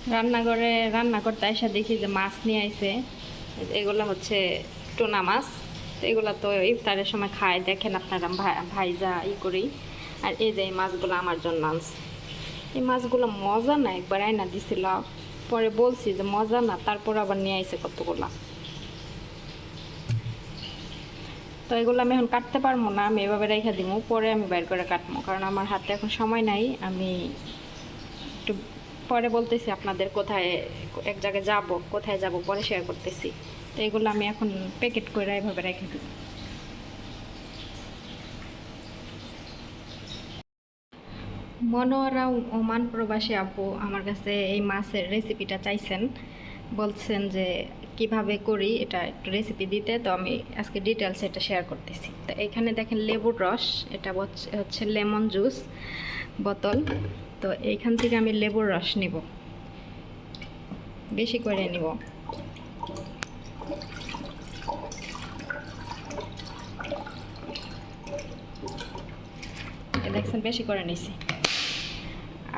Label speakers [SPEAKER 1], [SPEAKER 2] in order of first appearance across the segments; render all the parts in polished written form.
[SPEAKER 1] রান্নাঘরে রান্না করতে এসে দেখি যে মাছ নিয়ে আইছে। এগুলো হচ্ছে টুনা মাছ। তো এগুলো তো ইফতারের সময় খায়, দেখেন আপনারা ভাইজা করি। আর এই যে এই মাছগুলো আমার জন্য আনছে। এই মাছগুলো মজা না, একবার আয়না দিছিল, পরে বলছি যে মজা না, তারপর আবার নিয়ে আইছে কতগুলা। তো এগুলো আমি এখন কাটতে পারবো না, আমি এভাবে রেখে দিব, পরে আমি বের করে কাটবো, কারণ আমার হাতে এখন সময় নাই। আমি একটু পরে বলতেছি আপনাদের কোথায় এক জায়গায় যাব, কোথায় যাব পরে শেয়ার করতেছি। তো এগুলো আমি এখন প্যাকেট করে এভাবে রেখে দিব। মনোয়ারা ওমান প্রবাসী আপু আমার কাছে এই মাছের রেসিপিটা চাইছেন, বলছেন যে কিভাবে করি এটা একটু রেসিপি দিতে। তো আমি আজকে ডিটেলস এটা শেয়ার করতেছি। তো এখানে দেখেন লেবুর রস, এটা হচ্ছে লেমন জুস বোতল। তো এইখান থেকে আমি লেবুর রস নিব, বেশি করে নিব। দেখছেন বেশি করে নিছি।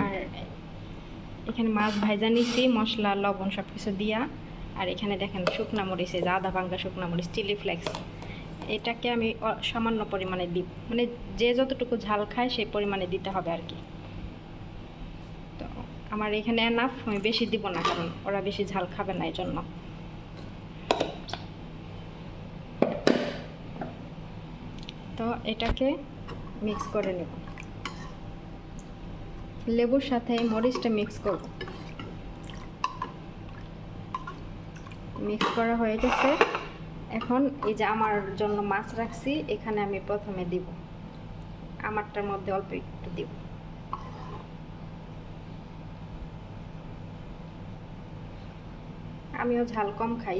[SPEAKER 1] আর এখানে মাছ ভাজা নিছি, মশলা লবণ সব কিছু দিয়া। আর এখানে দেখেন শুকনা মরিচ, এই যে আধা ভাঙ্গা শুকনা মরিচ, চিলি ফ্লেক্স। এটাকে আমি সামান্য পরিমাণে দিই, মানে যে যতটুকু ঝাল খায় সেই পরিমাণে দিতে হবে আর কি। তো আমার এখানে এনাফ, আমি বেশি দিব না, কারণ ওরা বেশি ঝাল খাবে না, এই জন্য। তো এটাকে মিক্স করে নেব, লেবুর সাথে মরিচটা মিক্স করব। মিক্স করা হয়ে গেছে। এখন এই যে আমার জন্য মাছ রাখছি, এখানে আমি প্রথমে দিব, আমারটার মধ্যে অল্প একটু দিব। আমিও ঝাল কম খাই,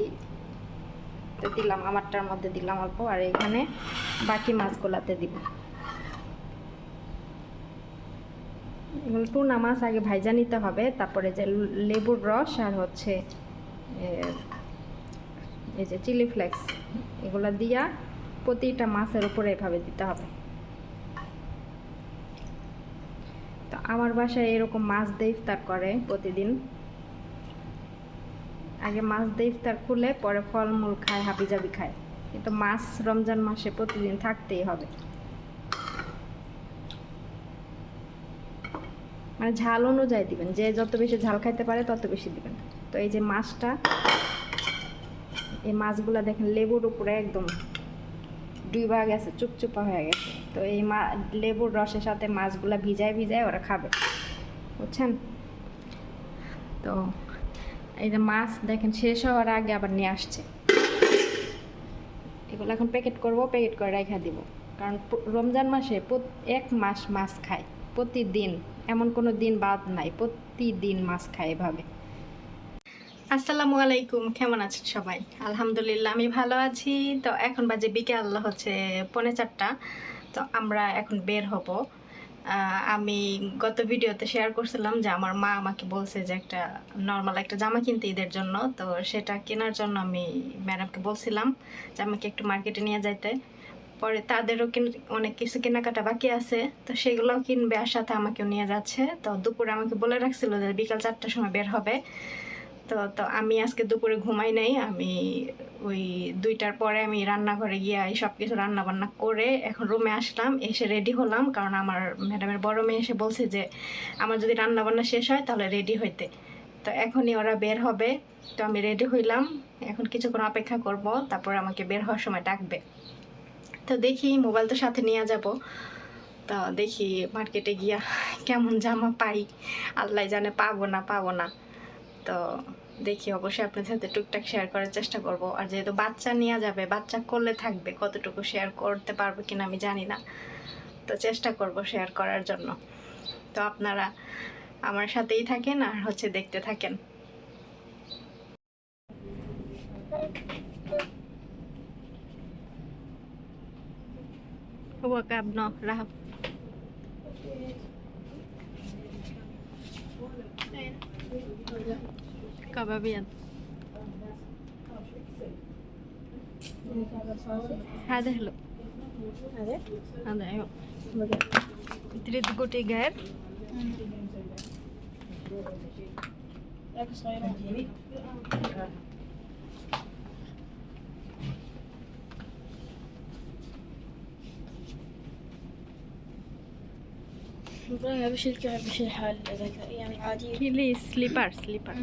[SPEAKER 1] তো দিলাম, আমারটার মধ্যে দিলাম অল্প। আর এখানে বাকি মাছগুলাতে দিব। এগুলো টুনা মাছ আগে ভাইজা নিতে হবে, তারপরে যে লেবুর রস আর হচ্ছে এই যে চিলি ফ্লেক্স, এগুলো দিয়া প্রতিটা মাছের উপরে এভাবে দিতে হবে। তো আমার বাসায় এরকম মাছ দিয়ে ইফতার করে প্রতিদিন। আগে মাছ দিয়ে ইফতার খুলে পরে ফলমূল খায়, হাবিজাবি খায়, কিন্তু মাছ রমজান মাসে প্রতিদিন থাকতেই হবে। মানে ঝাল অনুযায়ী দিবেন, যে যত বেশি ঝাল খাইতে পারে তত বেশি দিবেন। তো এই যে মাছটা, এই মাছগুলো দেখেন লেবুর উপরে একদম ডুবা গেছে, চুপচুপা হয়ে গেছে। তো এই লেবুর রসের সাথে মাছগুলা ভিজায় ভিজায় ওরা খাবে, বুঝছেন? তো এই যে মাছ দেখেন শেষ হওয়ার আগে আবার নিয়ে আসছে। এগুলো এখন প্যাকেট করব, প্যাকেট করে রেখে দিব, কারণ রমজান মাসে এক মাস মাছ খায় প্রতিদিন, এমন কোনো দিন বাদ নাই, প্রতিদিন মাছ খায় এভাবে। আসসালামু আলাইকুম, কেমন আছেন সবাই? আলহামদুলিল্লাহ আমি ভালো আছি। তো এখন বাজে বিকেল হচ্ছে 3:45। তো আমরা এখন বের হব। আমি গত ভিডিওতে শেয়ার করছিলাম যে আমার মা আমাকে বলছে যে একটা নর্মাল একটা জামা কিনতে ঈদের জন্য। তো সেটা কেনার জন্য আমি ম্যাডামকে বলছিলাম যে আমাকে একটু মার্কেটে নিয়ে যাইতে। পরে তাদেরও অনেক কিছু কেনাকাটা বাকি আছে, তো সেগুলোও কিনবে, আর সাথে আমাকেও নিয়ে যাচ্ছে। তো দুপুরে আমাকে বলে রাখছিল যে বিকাল 4টার সময় বের হবে। তো তো আমি আজকে দুপুরে ঘুমাই নাই, আমি ওই 2টার পরে আমি রান্নাঘরে গিয়ে এই সব কিছু রান্না বান্না করে এখন রুমে আসলাম, এসে রেডি হলাম, কারণ আমার ম্যাডামের বড় মেয়ে এসে বলছে যে আমার যদি রান্না বান্না শেষ হয় তাহলে রেডি হইতে। তো এখনই ওরা বের হবে। তো আমি রেডি হইলাম, এখন কিছুক্ষণ অপেক্ষা করব, তারপর আমাকে বের হওয়ার সময় ডাকবে। তো দেখি, মোবাইল তো সাথে নিয়ে যাব। তো দেখি মার্কেটে গিয়া কেমন জামা পাই, আল্লাহ জানে পাবো না পাবো না। তো দেখি, অবশ্যই আপনার সাথে টুকটাক শেয়ার করার চেষ্টা করব। আর যেহেতু বাচ্চা নিয়ে যাবে, বাচ্চা করলে থাকবে, কতটুকু শেয়ার করতে পারবো কিনা আমি জানি না, তো চেষ্টা করব শেয়ার করার জন্য। তো আপনারা আমার সাথেই থাকেন আর হচ্ছে দেখতে থাকেন। وكاب نو رهب كبابين. هذا حلو، هذا ايوه. تريد تقولي غير؟
[SPEAKER 2] لكن صغيرة. والله بشيل كعب بشيل حال إذا يعني عادي.
[SPEAKER 1] কিলি স্লিপার স্লিপার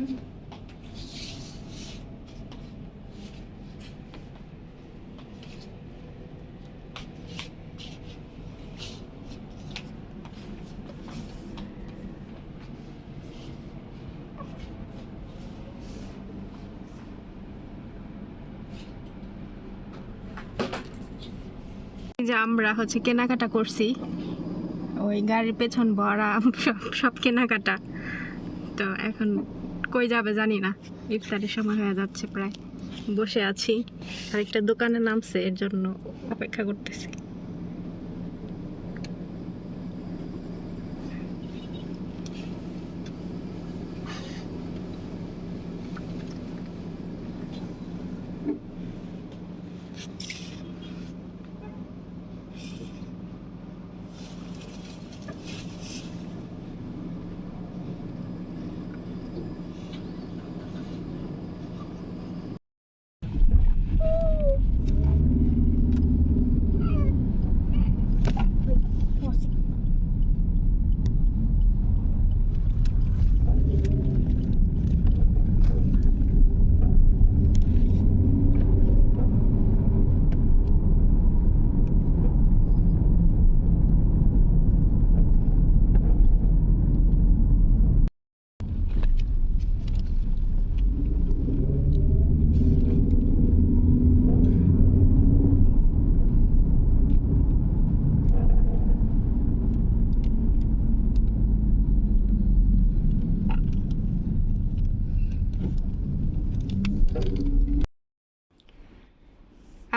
[SPEAKER 1] যে আমরা হচ্ছে কেনাকাটা করছি, ওই গাড়ির পেছন ভরা সব সব কেনাকাটা। তো এখন কই যাবে জানি না, ইফতারের সময় হয়ে যাচ্ছে প্রায়। বসে আছি, আরেকটা দোকানে নামছে, এর জন্য অপেক্ষা করতেছি।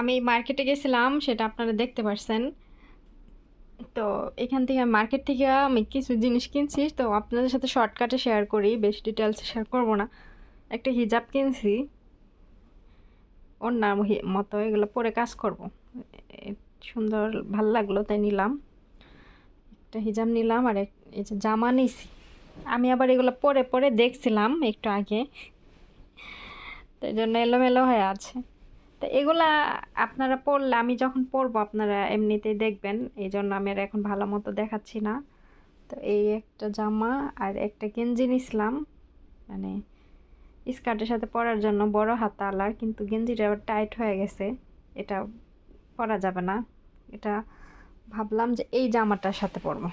[SPEAKER 1] আমি মার্কেটে গেছিলাম, সেটা আপনারা দেখতে পারছেন। তো এখান থেকে মার্কেট থেকে আমি কিছু জিনিস কিনছি, তো আপনাদের সাথে শর্টকাটে শেয়ার করি, বেশ ডিটেলসে শেয়ার করব না। একটা হিজাব কিনছি, ওড়নার মতো, এগুলো পরে কাজ করব, সুন্দর ভাল লাগলো তাই নিলাম। একটা হিজাব নিলাম, আর এই যে জামা নিছি। আমি আবার এগুলো পরে পরে দেখছিলাম একটু আগে, তো এই জন্য এলোমেলো হয়ে আছে। তো এগুলা আপনারা পড়লে, আমি যখন পরবো আপনারা এমনিতেই দেখবেন, এই জন্য আমি আর এখন ভালো মতো দেখাচ্ছি না। তো এই একটা জামা আর একটা গেঞ্জি নিছিলাম, মানে স্কার্টের সাথে পরার জন্য, বড় হাতা আলার, কিন্তু গেঞ্জিটা আবার টাইট হয়ে গেছে, এটা পরা যাবে না। এটা ভাবলাম যে এই জামাটার সাথে পরবো।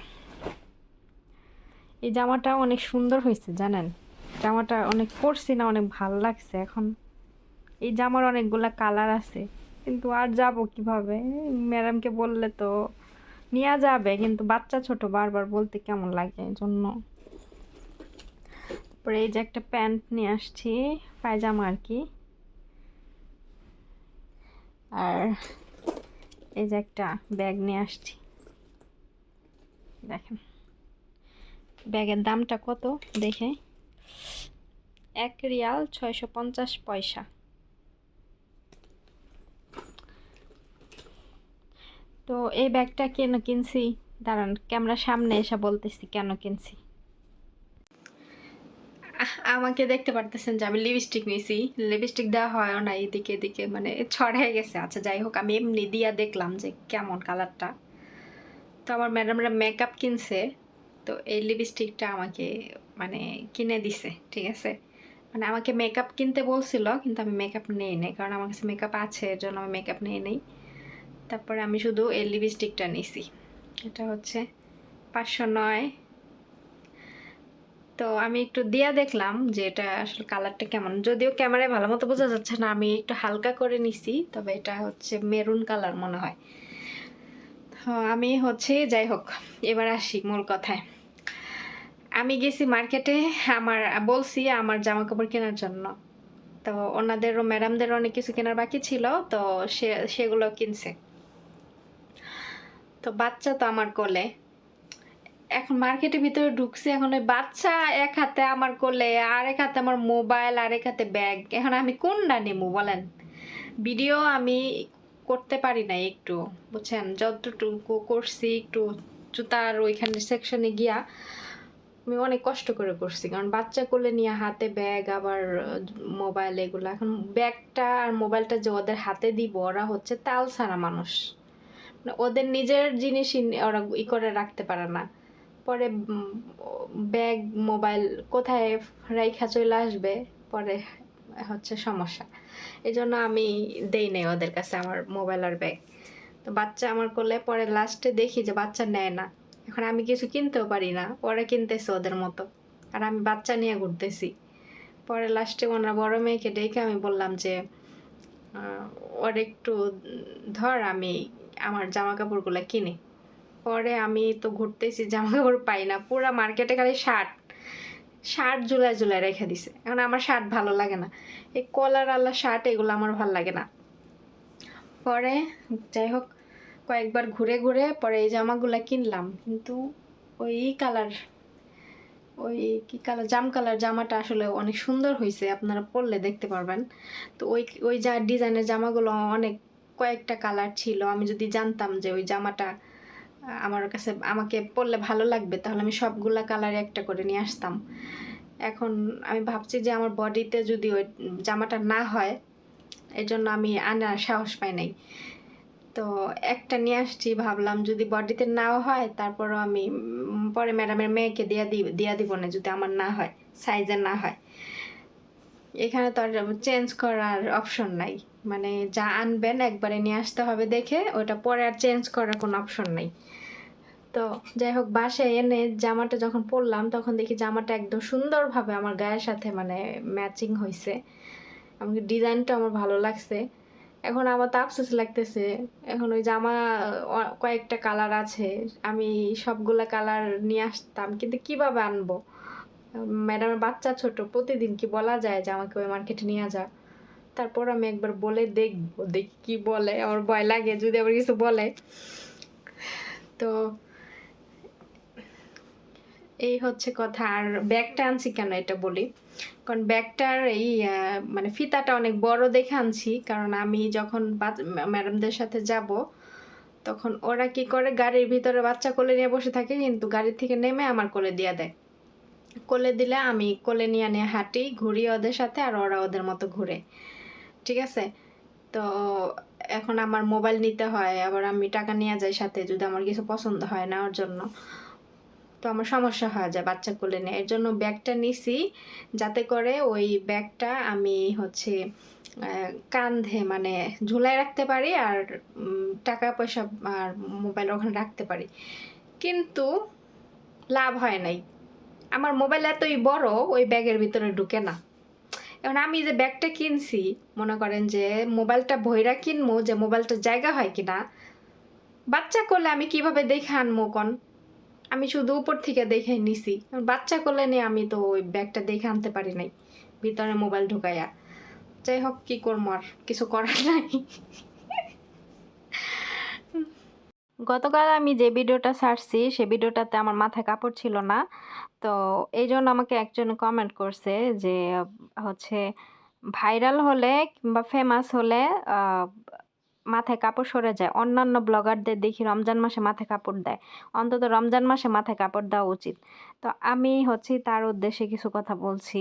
[SPEAKER 1] এই জামাটা অনেক সুন্দর হয়েছে জানেন, জামাটা অনেক পরছি না, অনেক ভালো লাগছে। এখন এই জামার অনেকগুলা কালার আছে, কিন্তু আর যাব কিভাবে? ম্যাডামকে বললে তো নেওয়া যাবে, কিন্তু বাচ্চা ছোট, বারবার বলতে কেমন লাগে, এই জন্য। তারপরে এই যে একটা প্যান্ট নিয়ে আসছি, পায়জামা আর কি। আর এই যে একটা ব্যাগ নিয়ে আসছি, দেখেন ব্যাগের দামটা কত দেখে, 1 রিয়াল 650 পয়সা। তো এই ব্যাগটা কেন কিনছি, দাঁড়ান ক্যামেরার সামনে এসে বলতেছি কেন কিনছি। আমাকে দেখতে পারতেছেন যে আমি লিপস্টিক নিয়েছি, লিপস্টিক দেওয়া হয় না এদিকে এদিকে, মানে ছড়াই গেছে। আচ্ছা যাই হোক, আমি এমনি দিয়া দেখলাম যে কেমন কালারটা। তো আমার ম্যাডামরা মেকআপ কিনছে, তো এই লিপস্টিকটা আমাকে মানে কিনে দিছে, ঠিক আছে। মানে আমাকে মেকআপ কিনতে বলছিল, কিন্তু আমি মেকআপ নেই নাই, কারণ আমার কাছে মেকআপ আছে, এর জন্য আমি মেকআপ নিয়ে নেই। তারপরে আমি শুধু এই লিপস্টিকটা নিছি, এটা হচ্ছে 509। তো আমি একটু দিয়া দেখলাম যে এটা আসলে কালারটা কেমন, যদিও ক্যামেরায় ভালো মতো বোঝা যাচ্ছে না, আমি একটু হালকা করে নিছি, তবে এটা হচ্ছে মেরুন কালার মনে হয়। আমি হচ্ছে, যাই হোক এবার আসি মূল কথায়। আমি গেছি মার্কেটে, আমার বলছি আমার জামা কাপড় কেনার জন্য। তো ওনাদেরও, ম্যাডামদেরও অনেক কিছু কেনার বাকি ছিল, তো সেগুলো কিনছে। তো বাচ্চা তো আমার কোলে, এখন মার্কেটের ভিতরে ঢুকছে, এখন ওই বাচ্চা এক হাতে আমার কোলে, আর এক হাতে আমার মোবাইল, আর এক হাতে ব্যাগ। এখন আমি কোনটা নেবো বলেন? ভিডিও আমি করতে পারি না একটু, বুঝছেন, যতটুকু করছি একটু জুতার ওইখানে সেকশনে গিয়া আমি অনেক কষ্ট করে করছি, কারণ বাচ্চা কোলে নিয়ে হাতে ব্যাগ আবার মোবাইল এগুলো, এখন ব্যাগটা আর মোবাইলটা যে ওদের হাতে দিব, ওরা হচ্ছে তাল ছাড়া মানুষ, মানে ওদের নিজের জিনিসই ওরা করে রাখতে পারে না। পরে ব্যাগ মোবাইল কোথায় রাইখা চলে আসবে, পরে হচ্ছে সমস্যা। এই জন্য আমি দেই নাই ওদের কাছে আমার মোবাইল আর ব্যাগ। তো বাচ্চা আমার কোলে, পরে লাস্টে দেখি যে বাচ্চা নেয় না। এখন আমি কিছু কিনতেও পারি না, ওরা কিনতেছে ওদের মতো, আর আমি বাচ্চা নিয়ে ঘুরতেছি। পরে লাস্টে ওনার বড় মেয়েকে ডেকে আমি বললাম যে ওর একটু ধর, আমি আমার জামা কাপড়গুলো কিনি। পরে আমি তো ঘুরতেছি, জামা কাপড় পাই না, পুরা মার্কেটে খালি শার্ট শার্ট ঝুলাই ঝুলাই রেখে দিছে। এখন আমার শার্ট ভালো লাগে না, এই কলার আলা শার্ট এগুলো আমার ভালো লাগে না। পরে যাই হোক, কয়েকবার ঘুরে ঘুরে পরে এই জামাগুলো কিনলাম, কিন্তু ওই কালার, ওই কি কালার, জাম কালার জামাটা আসলে অনেক সুন্দর হয়েছে, আপনারা পরলে দেখতে পারবেন। তো ওই ওই যা ডিজাইনের জামাগুলো অনেক কয়েকটা কালার ছিল, আমি যদি জানতাম যে ওই জামাটা আমার কাছে আমাকে পরলে ভালো লাগবে, তাহলে আমি সবগুলা কালারে একটা করে নিয়ে আসতাম। এখন আমি ভাবছি যে আমার বডিতে যদি ওই জামাটা না হয়, এই জন্য আমি আনার সাহস পাই নাই। তো একটা নিয়ে আসছি, ভাবলাম যদি বডিতে নাও হয় তারপরও আমি পরে ম্যাডামের মেয়েকে দিয়া দিব না, যদি আমার না হয়, সাইজের না হয়। এখানে তো আর চেঞ্জ করার অপশন নাই, মানে যা আনবেন একবারে নিয়ে আসতে হবে দেখে, ওটা পরে আর চেঞ্জ করার কোনো অপশন নাই। তো যাই হোক, বাসায় এনে জামাটা যখন পরলাম তখন দেখি জামাটা একদম সুন্দরভাবে আমার গায়ের সাথে মানে ম্যাচিং হয়েছে, আমাকে ডিজাইনটা আমার ভালো লাগছে। এখন আমার তো আফসোস লাগতেছে, এখন ওই জামা কয়েকটা কালার আছে, আমি সবগুলা কালার নিয়ে আসতাম, কিন্তু কিভাবে আনবো? ম্যাডামের বাচ্চা ছোট, প্রতিদিন কি বলা যায় যে আমাকে ওই মার্কেটে নিয়ে যা? তারপর আমি একবার বলে দেখবো, দেখি কি বলে, আমার ভয় লাগে যদি আবার কিছু বলে। তো এই হচ্ছে কথা। আর ব্যাগটা আনছি কেন এটা বলি, কারণ ব্যাগটার এই মানে ফিতাটা অনেক বড় দেখে আনছি, কারণ আমি যখন ম্যাডামদের সাথে যাব তখন ওরা কি করে, গাড়ির ভিতরে বাচ্চা কোলে নিয়ে বসে থাকে, কিন্তু গাড়ি থেকে নেমে আমার কোলে দিয়ে দেয়। কোলে দিলে আমি কোলে নিয়ে নিয়ে হাঁটি, ঘুরি ওদের সাথে, আর ওরা ওদের মতো ঘুরে। ঠিক আছে? তো এখন আমার মোবাইল নিতে হয়, আবার আমি টাকা নিয়ে যাই সাথে যদি আমার কিছু পছন্দ হয় নেওয়ার জন্য, তো আমার সমস্যা হয়ে যায় বাচ্চা কোলে নিয়ে। এর জন্য ব্যাগটা নিছি, যাতে করে ওই ব্যাগটা আমি হচ্ছে কাঁধে মানে ঝুলাই রাখতে পারি, আর টাকা পয়সা আর মোবাইল ওখানে রাখতে পারি। কিন্তু লাভ হয় নাই, আমার মোবাইল এতই বড় ওই ব্যাগের ভিতরে ঢুকে না। এখন আমি যে ব্যাগটা কিনছি, মনে করেন যে মোবাইলটা ভইরা কিনবো, যে মোবাইলটার জায়গা হয় কিনা, বাচ্চা করলে আমি কিভাবে দেখে আনবো কন? আমি শুধু উপর থেকে দেখে নিছি, বাচ্চা কোলে নিয়ে আমি তো ওই ব্যাগটা দেখে আনতে পারি নাই ভিতরে মোবাইল ঢুকাইয়া। যাই হোক, কি করবো, আর কিছু করার নাই। গতকাল আমি যে ভিডিওটা ছাড়ছি সে ভিডিওটাতে আমার মাথায় কাপড় ছিল না, তো এই জন্য আমাকে একজন কমেন্ট করছে যে হচ্ছে ভাইরাল হলে কিংবা ফেমাস হলে আহ, মাথায় কাপড় সরে যায়, অন্যান্য ব্লগারদের দেখি রমজান মাসে মাথায় কাপড় দেয়, অন্তত রমজান মাসে মাথায় কাপড় দেওয়া উচিত। তো আমি হচ্ছে তার উদ্দেশ্যে কিছু কথা বলছি।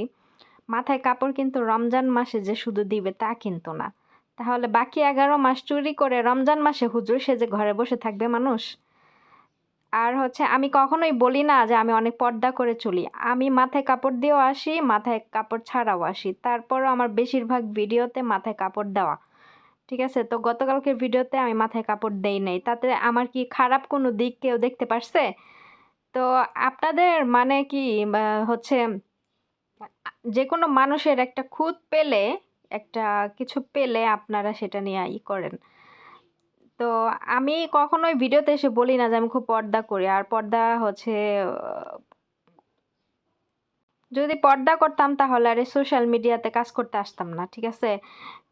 [SPEAKER 1] মাথায় কাপড় কিন্তু রমজান মাসে যে শুধু দিবে তা কিন্তু না, তাহলে বাকি 11 মাস চুরি করে রমজান মাসে হুজুর সেজে ঘরে বসে থাকবে মানুষ? আর হচ্ছে আমি কখনোই বলি না যে আমি অনেক পর্দা করে চলি, আমি মাথায় কাপড় দিয়েও আসি, মাথায় কাপড় ছাড়াও আসি, তারপরও আমার বেশিরভাগ ভিডিওতে মাথায় কাপড় দেওয়া। ঠিক আছে? তো গতকালকের ভিডিওতে আমি মাথায় কাপড় দেই নাই, তাতে আমার কি খারাপ কোনো দিক কেউ দেখতে পারছে? তো আপনাদের মানে কি হচ্ছে যে কোনো মানুষের একটা খুঁত পেলে, একটা কিছু পেলে আপনারা সেটা নিয়ে করেন। তো আমি কখনোই ভিডিওতে এসে বলি না যে আমি খুব পর্দা করি, আর পর্দা হচ্ছে যদি পর্দা করতাম তাহলে আর সোশ্যাল মিডিয়াতে কাজ করতে আসতাম না, ঠিক আছে?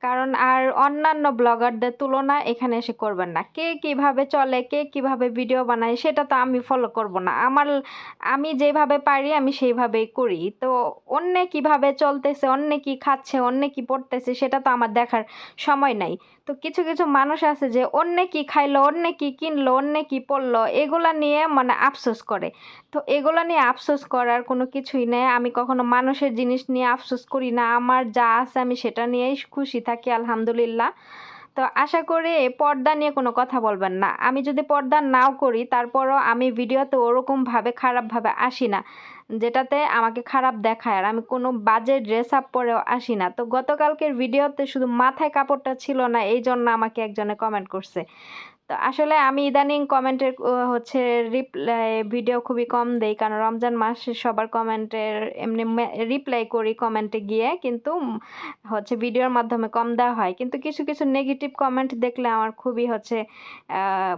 [SPEAKER 1] কারণ আর অন্যান্য ব্লগারদের তুলনা এখানে এসে করবেন না। কে কিভাবে চলে, কে কিভাবে ভিডিও বানায় সেটা তো আমি ফলো করব না। আমি যেভাবে পারি আমি সেইভাবেই করি। তো অন্যে কিভাবে চলতেছে, অন্যে কি খাচ্ছে, অন্যে কি পড়তেছে সেটা তো আমার দেখার সময় নাই। তো কিছু কিছু মানুষ আছে যে অন্যে কি খাইলো, অন্যে কি কিনলো, অন্যে কি পড়লো এগুলা নিয়ে মানে আফসোস করে। তো এগুলো নিয়ে আফসোস করার কোনো কিছুই নেই। আমি কখনো মানুষের জিনিস নিয়ে আফসোস করি না। আমার যা আছে আমি সেটা নিয়েই খুশি থাকি, আলহামদুলিল্লাহ। তো আশা করি এই পর্দা নিয়ে কোনো কথা বলবেন না। আমি যদি পর্দা নাও করি তারপরও আমি ভিডিওতে ওরকমভাবে খারাপভাবে আসি না, যেটাতে আমাকে খারাপ দেখায়। আর আমি কোনো বাজে ড্রেস আপ পরেও আসি না। তো গতকালকের ভিডিওতে শুধু মাথায় কাপড়টা ছিল না, এই জন্য আমাকে একজনে কমেন্ট করছে। তো আসলে আমি ইদানিং কমেন্টের হচ্ছে রিপ্লাই ভিডিও খুবই কম দেই, কারণ রমজান মাসে সবার কমেন্টের এমনি রিপ্লাই করি কমেন্টে গিয়ে, কিন্তু হচ্ছে ভিডিওর মাধ্যমে কম দেওয়া হয়। কিন্তু কিছু কিছু নেগেটিভ কমেন্ট দেখলে আমার খুবই হচ্ছে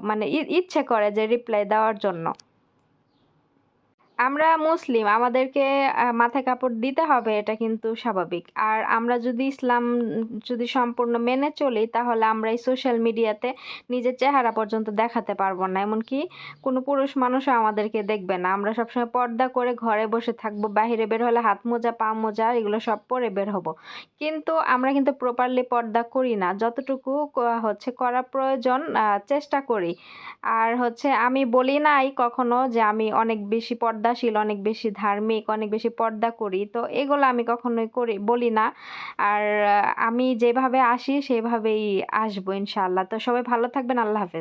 [SPEAKER 1] মানে ইচ্ছে করে যে রিপ্লাই দেওয়ার জন্য। আমরা মুসলিম, আমাদেরকে মাথায় কাপড় দিতে হবে, এটা কিন্তু স্বাভাবিক। আর আমরা যদি ইসলাম যদি সম্পূর্ণ মেনে চলি তাহলে আমরা এই সোশ্যাল মিডিয়াতে নিজের চেহারা পর্যন্ত দেখাতে পারবো না, এমনকি কোনো পুরুষ মানুষও আমাদেরকে দেখবে না। আমরা সবসময় পর্দা করে ঘরে বসে থাকবো, বাইরে বের হলে হাত মোজা পা মোজা এগুলো সব পরে বের হব। কিন্তু আমরা কিন্তু প্রপারলি পর্দা করি না। যতটুকু হচ্ছে করা প্রয়োজন চেষ্টা করি। আর হচ্ছে আমি বলি নাই কখনো যে আমি অনেক বেশি পর্দাশীল, অনেক বেশি ধার্মিক, অনেক বেশি পর্দা করি। তো এগুলো আমি কখনোই বলি না। আর আমি যেভাবে আসি সেভাবেই আসবো ইনশাআল্লাহ। তো সবাই ভালো থাকবেন। আল্লাহ হাফেজ।